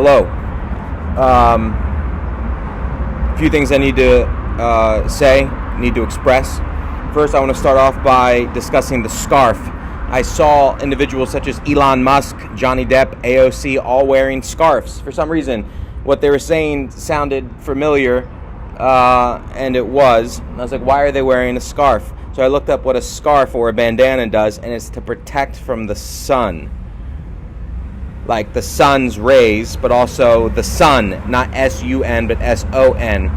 Hello. A few things I need to need to express. First, I want to start off by discussing the scarf. I saw individuals such as Elon Musk, Johnny Depp, AOC, all wearing scarves. For some reason, what they were saying sounded familiar, and it was. And I was like, why are they wearing a scarf? So I looked up what a scarf or a bandana does, and it's to protect from the sun. Like the sun's rays, but also the sun, not S-U-N, but S-O-N.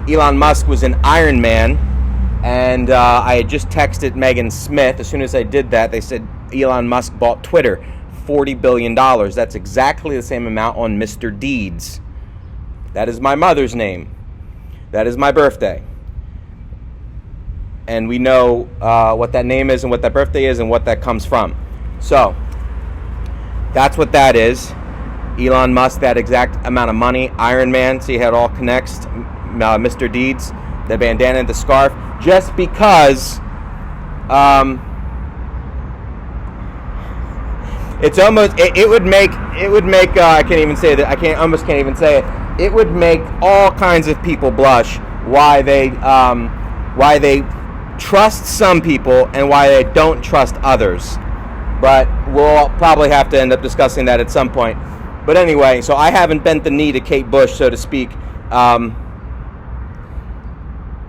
Elon Musk was in Iron Man, and I had just texted Megan Smith. As soon as I did that, they said Elon Musk bought Twitter, $40 billion. That's exactly the same amount on Mr. Deeds. That is my mother's name. That is my birthday. And we know what that name is and what that birthday is and what that comes from. So, that's what that is. Elon Musk, that exact amount of money. Iron Man, see how it all connects. Mr. Deeds, the bandana, the scarf. Just because it's almost, it would make I can't even say that. I almost can't even say it. It would make all kinds of people blush why they trust some people and why they don't trust others. But we'll probably have to end up discussing that at some point. But anyway, so I haven't bent the knee to Kate Bush, so to speak.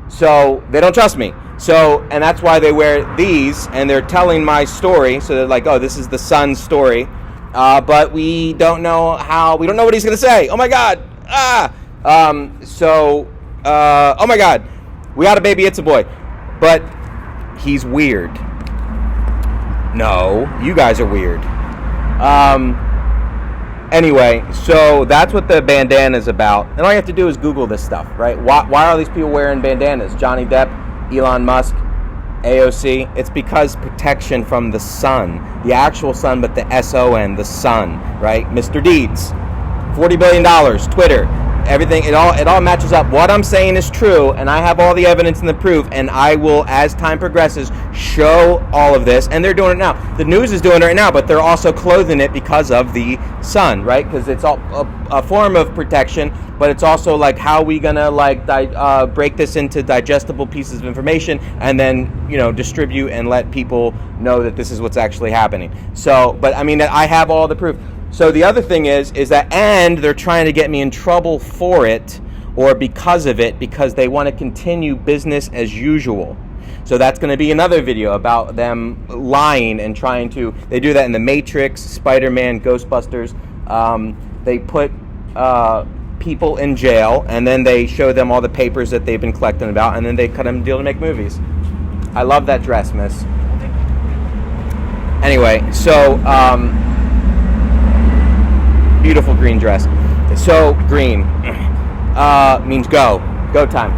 So they don't trust me. So, and that's why they wear these, and they're telling my story. So they're like, oh, this is the son's story. But we don't know what he's going to say. Oh my God. Oh my God. We got a baby, it's a boy. But he's weird. No, you guys are weird. Anyway, so that's what the bandana is about. And all you have to do is Google this stuff, right? Why are these people wearing bandanas? Johnny Depp, Elon Musk, AOC. It's because protection from the sun. The actual sun, but the S-O-N, the sun, right? Mr. Deeds, $40 billion, Twitter. Everything, it all matches up. What I'm saying is true, and I have all the evidence and the proof, and I will, as time progresses, show all of this. And they're doing it now. The news is doing it right now, but they're also clothing it because of the sun, right? Because it's all a form of protection, but it's also like, how are we gonna break this into digestible pieces of information and then distribute and let people know that this is what's actually happening. So, but I mean, I have all the proof. So the other thing is that, and they're trying to get me in trouble for it or because of it, because they want to continue business as usual. So that's going to be another video about them lying and trying to, they do that in The Matrix, Spider-Man, Ghostbusters. They put people in jail, and then they show them all the papers that they've been collecting about, and then they cut them a deal to make movies. I love that dress, miss. Anyway, so, beautiful green dress. So green means go time.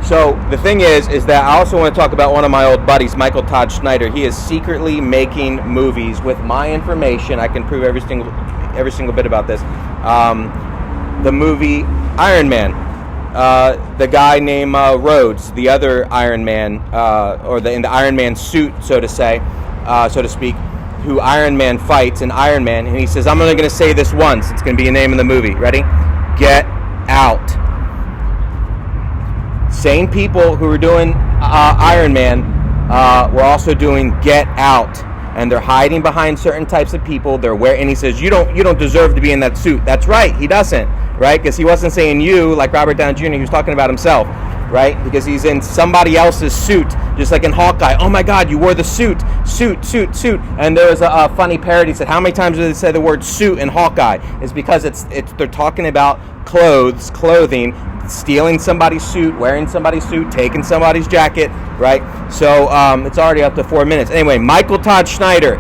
So the thing is that I also want to talk about one of my old buddies, Michael Todd Schneider. He is secretly making movies with my information. I can prove every single bit about this. The movie Iron Man. The guy named Rhodes, the other Iron Man, in the Iron Man suit, so to speak, who Iron Man fights in Iron Man, and he says, I'm only going to say this once. It's going to be a name in the movie. Ready? Get out. Same people who were doing Iron Man were also doing Get Out, and they're hiding behind certain types of people. They're wearing, and he says, you don't deserve to be in that suit. That's right, he doesn't, right? Because he wasn't saying you like Robert Downey Jr. He was talking about himself, right? Because he's in somebody else's suit, just like in Hawkeye. Oh my God, you wore the suit. And there was a funny parody. Said, how many times do they say the word suit in Hawkeye? It's because they're talking about clothing, stealing somebody's suit, wearing somebody's suit, taking somebody's jacket, right? So it's already up to 4 minutes. Anyway, Michael Todd Schneider.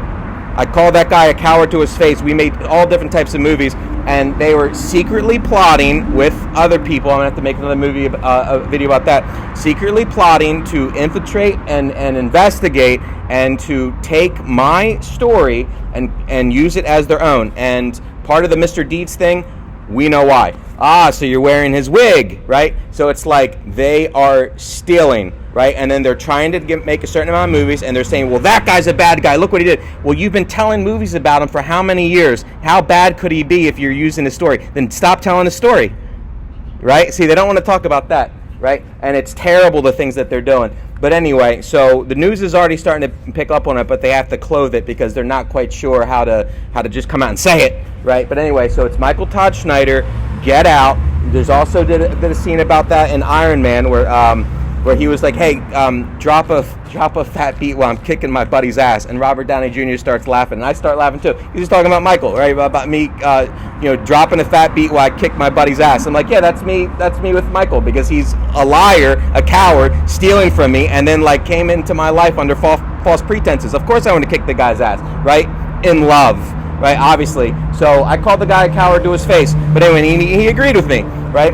I called that guy a coward to his face. We made all different types of movies, and they were secretly plotting with other people. I'm going to have to make another a video about that. Secretly plotting to infiltrate and investigate and to take my story and use it as their own. And part of the Mr. Deeds thing, we know why. So you're wearing his wig, right? So it's like they are stealing, right? And then they're trying to make a certain amount of movies, and they're saying, well, that guy's a bad guy. Look what he did. Well, you've been telling movies about him for how many years? How bad could he be if you're using his story? Then stop telling the story, right? See, they don't want to talk about that, right? And it's terrible, the things that they're doing. But anyway, so the news is already starting to pick up on it, but they have to clothe it because they're not quite sure how to just come out and say it, right? But anyway, so it's Michael Todd Schneider, Get Out. There's also did a scene about that in Iron Man where he was like, hey, drop a fat beat while I'm kicking my buddy's ass, and Robert Downey Jr. starts laughing, and I start laughing too. He's just talking about Michael, right? About me, dropping a fat beat while I kick my buddy's ass. I'm like, yeah, that's me with Michael, because he's a liar, a coward, stealing from me, and then like came into my life under false pretenses. Of course I want to kick the guy's ass, right? In love, right? Obviously. So I called the guy a coward to his face, but anyway, he agreed with me, right?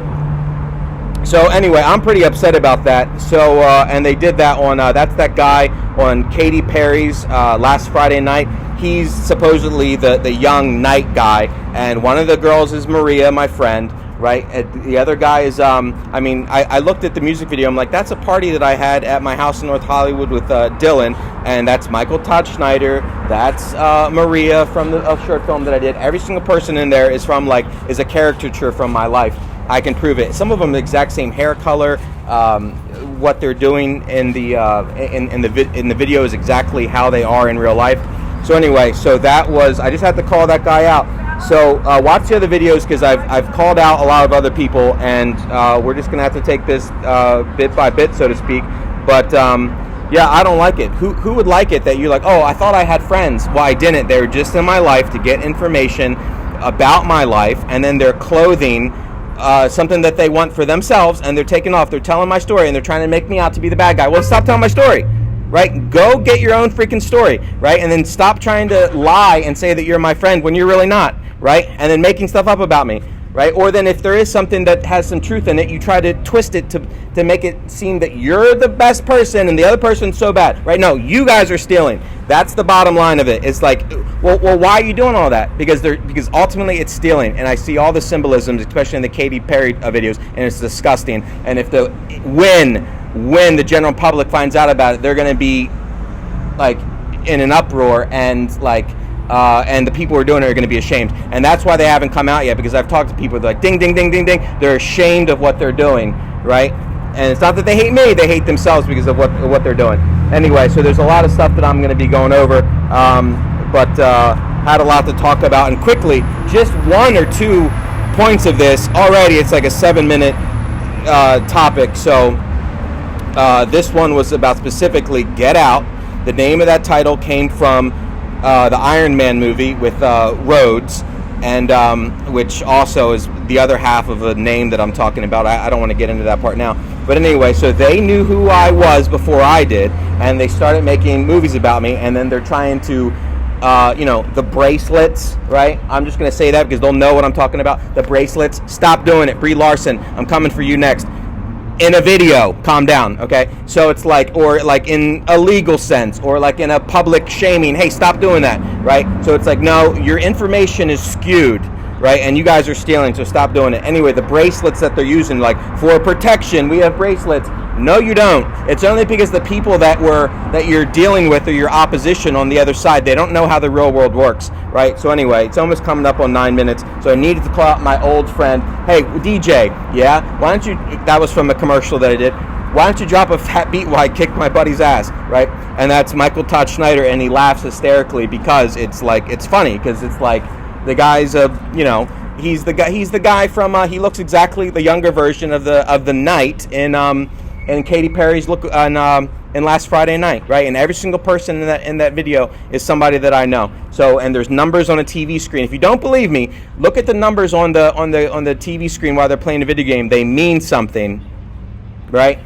So anyway, I'm pretty upset about that. So and they did that on that's that guy on Katy Perry's last Friday night. He's supposedly the young night guy, and one of the girls is Maria, my friend, right? And the other guy is I looked at the music video. I'm like, that's a party that I had at my house in North Hollywood with Dylan, and that's Michael Todd Schneider. That's Maria from the short film that I did. Every single person in there is is a caricature from my life. I can prove it. Some of them the exact same hair color. What they're doing in the video is exactly how they are in real life. So anyway, so that was, I just had to call that guy out. So watch the other videos, because I've called out a lot of other people, and we're just gonna have to take this bit by bit, so to speak. But yeah, I don't like it. Who would like it that you're like, oh, I thought I had friends? Well, I didn't. They were just in my life to get information about my life, and then they're clothing something that they want for themselves, and they're taking off. They're telling my story, and they're trying to make me out to be the bad guy. Well, stop telling my story, right? Go get your own freaking story, right? And then stop trying to lie and say that you're my friend when you're really not, right? And then making stuff up about me, right? Or then if there is something that has some truth in it, you try to twist it to make it seem that you're the best person and the other person's so bad, right? No, you guys are stealing. That's the bottom line of it. It's like, well, why are you doing all that? Because ultimately it's stealing, and I see all the symbolisms, especially in the Katy Perry videos, and it's disgusting. And if when the general public finds out about it, they're going to be like in an uproar, and and the people who are doing it are going to be ashamed. And that's why they haven't come out yet, because I've talked to people, they're like, ding, ding, ding, ding, ding. They're ashamed of what they're doing, right? And it's not that they hate me, they hate themselves because of what they're doing. Anyway, so there's a lot of stuff that I'm going to be going over, but had a lot to talk about. And quickly, just one or two points of this. Already it's like a 7-minute topic. So this one was about specifically Get Out. The name of that title came from the Iron Man movie with Rhodes, and which also is the other half of a name that I'm talking about. I don't want to get into that part now. But anyway, so they knew who I was before I did, and they started making movies about me, and then they're trying to, the bracelets, right? I'm just going to say that because they'll know what I'm talking about. The bracelets, stop doing it. Brie Larson, I'm coming for you next. In a video, calm down, okay? So it's like, or like in a legal sense, or like in a public shaming, hey, stop doing that, right? So it's like, no, your information is skewed, right? And you guys are stealing, so stop doing it. Anyway, the bracelets that they're using, like, for protection, we have bracelets. No, you don't. It's only because the people that you're dealing with, or your opposition on the other side, they don't know how the real world works, right? So anyway, it's almost coming up on 9 minutes, so I needed to call out my old friend. Hey, DJ, yeah? Why don't you, that was from a commercial that I did, why don't you drop a fat beat while I kick my buddy's ass, right? And that's Michael Todd Schneider, and he laughs hysterically because it's like, it's funny, because it's like, the guy's he's the guy from he looks exactly the younger version of the knight in Katy Perry's look on in Last Friday Night, right? And every single person in that video is somebody that I know. So, and there's numbers on a TV screen. If you don't believe me, look at the numbers on the TV screen while they're playing a video game. They mean something, right?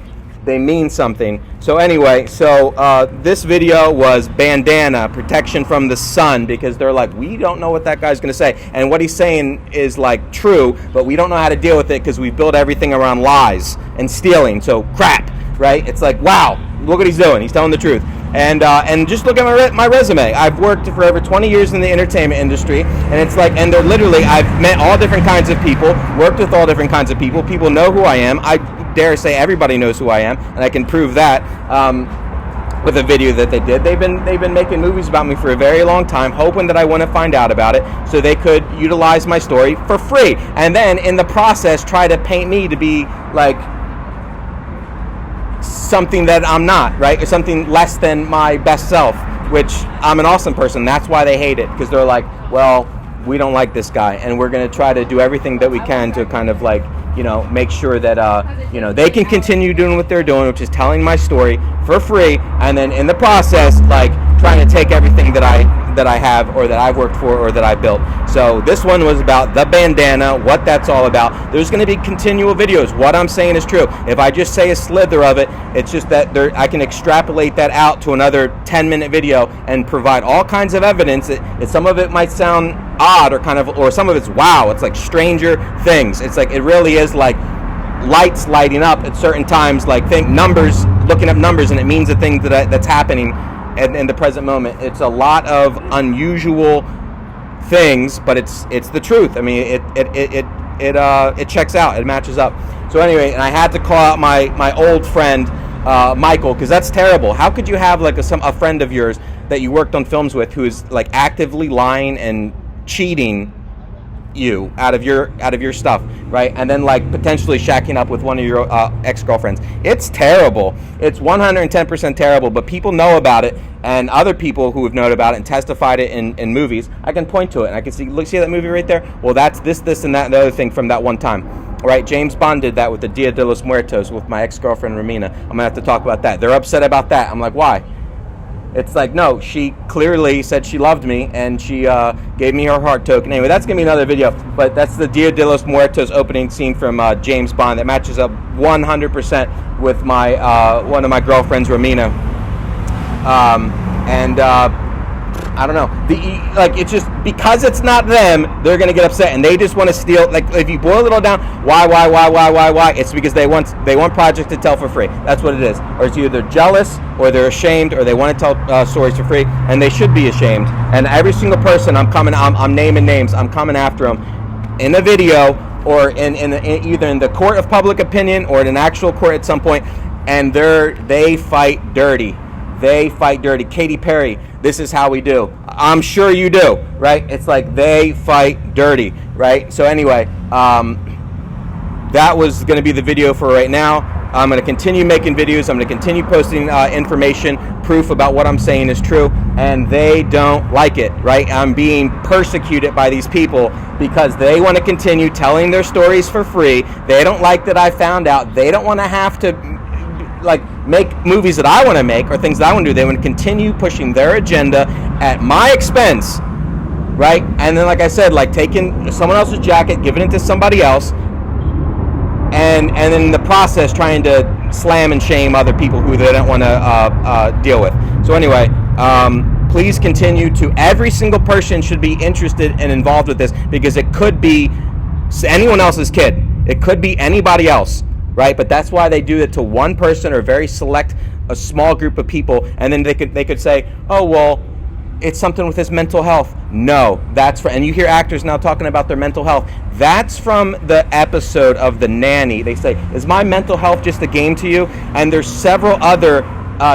They mean something. So anyway, this video was Bandana, protection from the sun, because they're like, we don't know what that guy's going to say. And what he's saying is like true, but we don't know how to deal with it because we build everything around lies and stealing. So crap, right? It's like, wow, look what he's doing. He's telling the truth. And just look at my resume. I've worked for over 20 years in the entertainment industry, and it's like, and they're literally, I've met all different kinds of people, worked with all different kinds of people. People know who I am. I dare say everybody knows who I am, and I can prove that with a video that they did. They've been making movies about me for a very long time, hoping that I wouldn't find out about it, so they could utilize my story for free, and then in the process try to paint me to be like something that I'm not, right? Or something less than my best self, which I'm an awesome person. That's why they hate it, because they're like, well, we don't like this guy, and we're going to try to do everything that we can to kind of like, make sure that, they can continue doing what they're doing, which is telling my story for free, and then in the process, like, trying to take everything that I have, or that I've worked for, or that I built. So this one was about the bandana, what that's all about. There's going to be continual videos. What I'm saying is true. If I just say a slither of it, it's just that I can extrapolate that out to another 10-minute video and provide all kinds of evidence. Some of it might sound odd, or some of it's wow. It's like Stranger Things. It's like, it really is like lights lighting up at certain times, like numbers, looking up numbers, and it means the thing that's happening in the present moment. It's a lot of unusual things, but it's the truth. I mean, it checks out. It matches up. So anyway, and I had to call out my old friend Michael, because that's terrible. How could you have like a friend of yours that you worked on films with who is like actively lying and cheating you out of your stuff, right? And then like potentially shacking up with one of your ex-girlfriends. It's terrible. It's 110% terrible, but people know about it, and other people who have known about it and testified it in movies, I can point to it and I can see that movie right there? Well, that's this and that and the other thing from that one time. Right, James Bond did that with the Dia de los Muertos with my ex-girlfriend Romina. I'm gonna have to talk about that. They're upset about that. I'm like, why? It's like, no, she clearly said she loved me, and she gave me her heart token. Anyway, that's going to be another video, but that's the Dia de los Muertos opening scene from James Bond that matches up 100% with my one of my girlfriends, Romina. I don't know. It's just because it's not them, they're gonna get upset, and they just want to steal. Like, if you boil it all down, why? It's because they want projects to tell for free. That's what it is. Or it's either they're jealous, or they're ashamed, or they want to tell stories for free, and they should be ashamed. And every single person, I'm naming names. I'm coming after them in a video, or in either in the court of public opinion or in an actual court at some point, and they fight dirty. They fight dirty. Katy Perry, this is how we do. I'm sure you do, right? It's like they fight dirty, right? So anyway, that was going to be the video for right now. I'm going to continue making videos. I'm going to continue posting information, proof about what I'm saying is true, and they don't like it, right? I'm being persecuted by these people because they want to continue telling their stories for free. They don't like that I found out. They don't want to have to like make movies that I want to make or things that I want to do. They want to continue pushing their agenda at my expense, right? And then, like I said, like taking someone else's jacket, giving it to somebody else, and then in the process trying to slam and shame other people who they don't want to deal with. So anyway, please continue to. Every single person should be interested and involved with this, because it could be anyone else's kid. It could be anybody else. Right, but that's why they do it to one person or very select, a small group of people, and then they could say, oh well, it's something with his mental health. No, and you hear actors now talking about their mental health. That's from the episode of The Nanny. They say, is my mental health just a game to you? And there's several other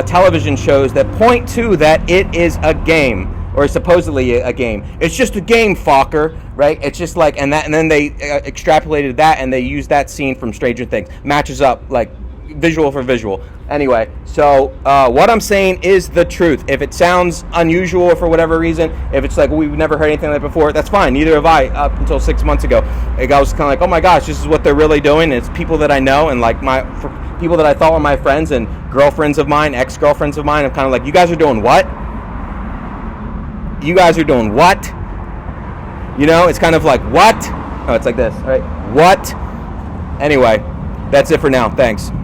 television shows that point to that it is a game. Or supposedly a game. It's just a game, Fokker, right? It's just like, and then they extrapolated that, and they used that scene from Stranger Things. Matches up, like, visual for visual. Anyway, so what I'm saying is the truth. If it sounds unusual for whatever reason, if it's like, we've never heard anything like that before, that's fine. Neither have I up until 6 months ago. I was kind of like, oh my gosh, this is what they're really doing. It's people that I know, and like people that I thought were my friends and girlfriends of mine, ex-girlfriends of mine. I'm kind of like, you guys are doing what? You guys are doing what? You know, it's kind of like, what? Oh, it's like this, right? What? Anyway, that's it for now. Thanks.